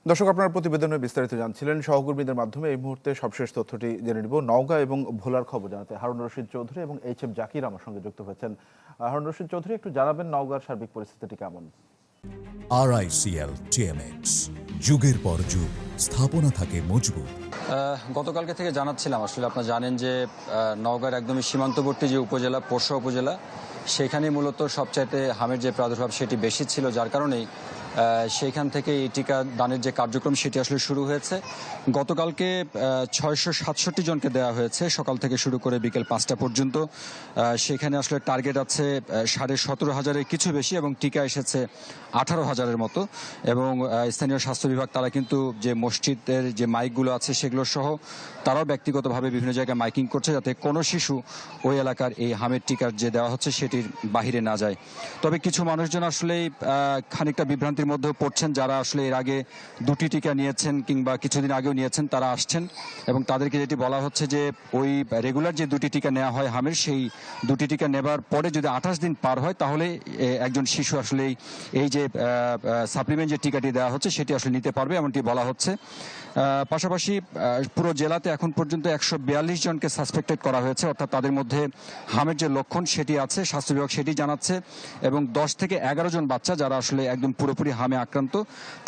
দর্শক, আপনার প্রতিবেদনে বিস্তারিত জানছিলেন সহকর্মীদের মাধ্যমে। এই মুহূর্তে সবশেষ তথ্যটি জেনে নিব। নওগাঁ এবং ভোলার খবর জানাতে হারুন রশিদ চৌধুরী এবং এইচ এম জাকির আমার সঙ্গে যুক্ত হয়েছেন। হারুন রশিদ চৌধুরী, একটু জানাবেন নওগাঁর সার্বিক পরিস্থিতিটি কেমন? RICL TMX, যুগের পর যুগ স্থাপনা থাকে মজবুত। গতকালকে থেকে জানাচ্ছিলাম, আসলে আপনারা জানেন যে নওগাঁর একদমই সীমান্তবর্তী যে উপজেলা পোরশা উপজেলা, সেখানে মূলত সবচাইতে হামের যে প্রাদুর্ভাব সেটি বেশি ছিল, যার কারণেই সেইখান থেকে এই টিকা দানের যে কার্যক্রম সেটি আসলে শুরু হয়েছে। গতকালকে 667 জনকে দেওয়া হয়েছে, সকাল থেকে শুরু করে বিকেল 5টা পর্যন্ত। সেখানে আসলে টার্গেট আছে 17,500-এর কিছু বেশি এবং টিকা এসেছে 18,000-এর মতো। এবং স্থানীয় স্বাস্থ্য বিভাগ তারা কিন্তু যে মসজিদের যে মাইকগুলো আছে সেগুলো সহ তারাও ব্যক্তিগতভাবে বিভিন্ন জায়গায় মাইকিং করছে, যাতে কোনো শিশু ওই এলাকার এই হামের টিকার যে দেওয়া হচ্ছে সেটির বাহিরে না যায়। তবে কিছু মানুষজন আসলে খানিকটা বিভ্রান্তির মধ্যেও পড়ছেন, যারা আসলে এর আগে দুটি টিকা নিয়েছেন কিংবা কিছুদিন আগেও নিয়েছেন, তারা আসছেন এবং তাদেরকে যেটি বলা হচ্ছে যে ওই রেগুলার যে দুটি টিকা নেওয়া হয় হামের, সেই দুটি টিকা নেবার পরে যদি 28 দিন পার হয় তাহলে একজন শিশু আসলে এই যে সাপ্লিমেন্ট যে টিকাটি দেওয়া হচ্ছে সেটি আসলে নিতে পারবে, এমনটি বলা হচ্ছে। পাশাপাশি পুরো জেলাতে এখন পর্যন্ত 142 জনকে সাসপেক্টেড করা হয়েছে, অর্থাৎ তাদের মধ্যে হামের যে লক্ষণ সেটি আছে, স্বাস্থ্য বিভাগ সেটি জানাচ্ছে। এবং 10 থেকে 11 জন বাচ্চা যারা আসলে একদম পুরোপুরি হামে আক্রান্ত,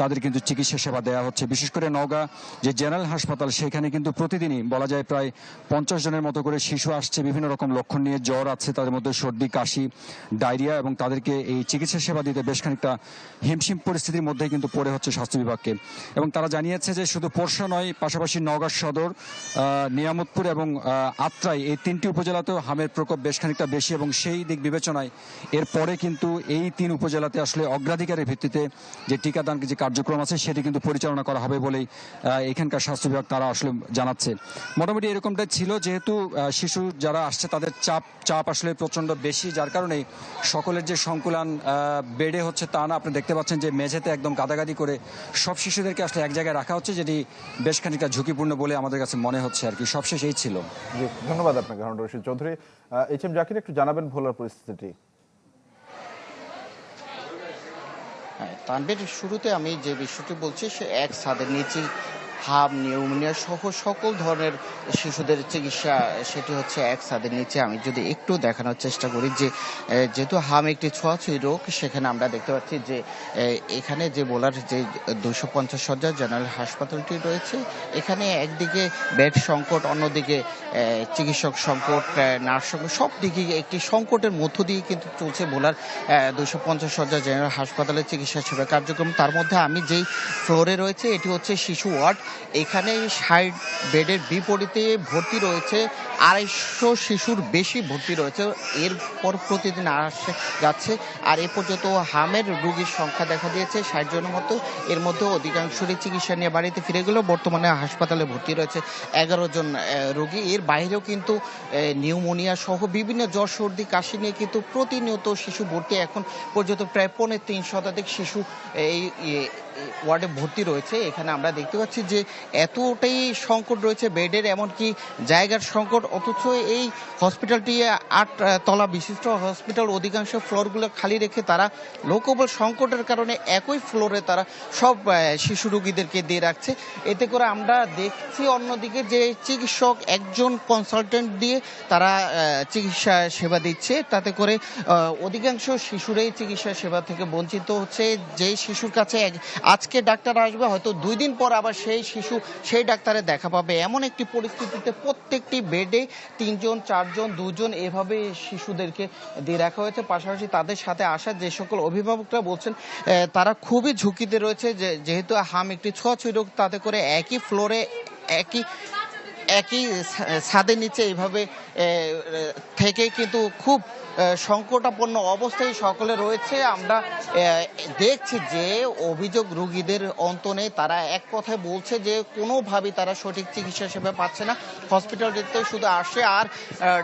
তাদের কিন্তু চিকিৎসা সেবা দেওয়া হচ্ছে। বিশেষ করে নওগাঁ যে জেনারেল হাসপাতাল, সেখানে কিন্তু প্রতিদিনই বলা যায় প্রায় 50 জনের মতো করে শিশু আসছে বিভিন্ন রকম লক্ষণ নিয়ে। জ্বর আছে, তাদের মধ্যে সর্দি, কাশি, ডায়রিয়া, এবং তাদেরকে এই চিকিৎসা সেবা দিতে বেশ খানিকটা হিমশিম পরিস্থিতির মধ্যেই কিন্তু পড়ে হচ্ছে স্বাস্থ্য বিভাগকে। এবং তারা জানিয়েছে যে শুধু পোরশা নয়, পাশাপাশি নওগাঁ সদর, নিয়ামতপুর এবং আত্রাই, এই 3টি উপজেলাতেও হামের প্রকোপ বেশ খানিকটা বেশি। এবং সেই দিক বিবেচনায় এরপরে কিন্তু এই 3 উপজেলাতে আসলে অগ্রাধিকারের ভিত্তিতে যে টিকাদান যে কার্যক্রম আছে সেটি কিন্তু পরিচালনা করা হবে বলেই এখানকার স্বাস্থ্য বিভাগ তারা আসলে জানাচ্ছে। মোটামুটি এরকমটাই ছিল, যেহেতু শিশু যারা আসছে তাদের চাপ আসলে প্রচণ্ড বেশি, যার কারণে সকলের যে সংকুলান বেডে হচ্ছে তা না। আপনি দেখতে পাচ্ছেন যে মেঝেতে একদম গাদাগাদি করে সব শিশুদেরকে আসলে এক জায়গায় রাখা হচ্ছে, যেটি বেশ খানিকটা ঝুঁকিপূর্ণ বলে আমাদের কাছে মনে হচ্ছে আর কি। সবশেষ এই ছিল। জি, ধন্যবাদ আপনাকে হারুন রশিদ চৌধুরী। এইচ এম জাকির, একটু জানাবেন ভোলার পরিস্থিতিটি। হ্যাঁ, তানভীর, শুরুতে আমি যে বিষয়টি বলছি সে এক ছাদের নিচে হাম, নিউমোনিয়া সহ সকল ধরনের শিশুদের চিকিৎসা, সেটি হচ্ছে এক ছাদের নিচে। আমি যদি একটু দেখানোর চেষ্টা করি যে যেহেতু হাম একটি ছোঁয়াছুঁয়ি রোগ, সেখানে আমরা দেখতে পাচ্ছি যে এখানে যে বলার যে 250 শয্যার জেনারেল হাসপাতালটি রয়েছে, এখানে একদিকে বেড সংকট, অন্যদিকে চিকিৎসক সংকট, নার্স সংকট, সব দিকে একটি সংকটের মধ্য দিয়ে কিন্তু চলছে ভোলার 250 শয্যা জেনারেল হাসপাতালের চিকিৎসা সেবা কার্যক্রম। তার মধ্যে আমি যেই ফ্লোরে রয়েছে এটি হচ্ছে শিশু ওয়ার্ড। এখানে 60 বেডের বিপরীতে ভর্তি রয়েছে 250 শিশুর বেশি ভর্তি রয়েছে। এরপর প্রতিদিন আসছে যাচ্ছে। আর এ পর্যন্ত হামের রোগীর সংখ্যা দেখা দিয়েছে 60 জনের মতো। এর মধ্যে অধিকাংশই চিকিৎসা নিয়ে বাড়িতে ফিরে গেলেও বর্তমানে হাসপাতালে ভর্তি রয়েছে 11 জন রোগী। এর বাইরেও কিন্তু নিউমোনিয়া সহ বিভিন্ন জ্বর, সর্দি, কাশি নিয়ে কিন্তু প্রতিনিয়ত শিশু ভর্তি। এখন পর্যন্ত প্রায় 3.5 শতাধিক শিশু এই ওয়ার্ডে ভর্তি রয়েছে। এখানে আমরা দেখতে পাচ্ছি যে এতটাই সংকট রয়েছে বেডের, এমনকি জায়গার সংকট। অথচ এই হসপিটালটি 8 তলা বিশিষ্ট হসপিটাল, অধিকাংশ ফ্লোরগুলো খালি রেখে তারা লোকবল সংকটের কারণে একই ফ্লোরে তারা সব শিশু রোগীদেরকে দিয়ে রাখছে। এতে করে আমরা দেখছি অন্যদিকে যে চিকিৎসক একজন কনসালটেন্ট দিয়ে তারা চিকিৎসা সেবা দিচ্ছে, তাতে করে অধিকাংশ শিশুরাই চিকিৎসা সেবা থেকে বঞ্চিত হচ্ছে। যেই শিশুর কাছে আজকে ডাক্তার আসবে, হয়তো 2 দিন পর আবার সেই শিশু সেই ডাক্তারের দেখা পাবে। এমন একটি পরিস্থিতিতে প্রত্যেকটি বেডে 3 জন, 4 জন, 2 জন এভাবে শিশুদেরকে দিয়ে রাখা হয়েছে। পাশাপাশি তাদের সাথে আসা যে সকল অভিভাবকরা বলছেন তারা খুবই ঝুঁকিতে রয়েছে, যেহেতু হাম একটি ছোঁয়াছুঁয়ি রোগ, তাতে করে একই ফ্লোরে একই ছাদের নিচে এইভাবে থেকে কিন্তু খুব সংকটাপন্ন অবস্থায় সকলে রয়েছে। আমরা দেখছি যে অভিযোগ রোগীদের অন্ত নেই। তারা এক কথায় বলছে যে কোনোভাবেই তারা সঠিক চিকিৎসা সেবা পাচ্ছে না। হসপিটালটিতে শুধু আসে আর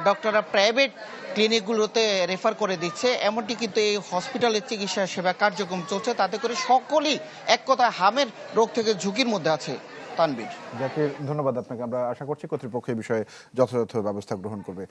ডক্টররা প্রাইভেট ক্লিনিকগুলোতে রেফার করে দিচ্ছে। এমনটি কিন্তু এই হসপিটালের চিকিৎসা সেবা কার্যক্রম চলছে, তাতে করে সকলেই এক কথায় হামের রোগ থেকে ঝুঁকির মধ্যে আছে। তানভীর, জাকির, ধন্যবাদ আপনাকে। আমরা আশা করছি কর্তৃপক্ষ এই বিষয়ে যথাযথ ব্যবস্থা গ্রহণ করবে।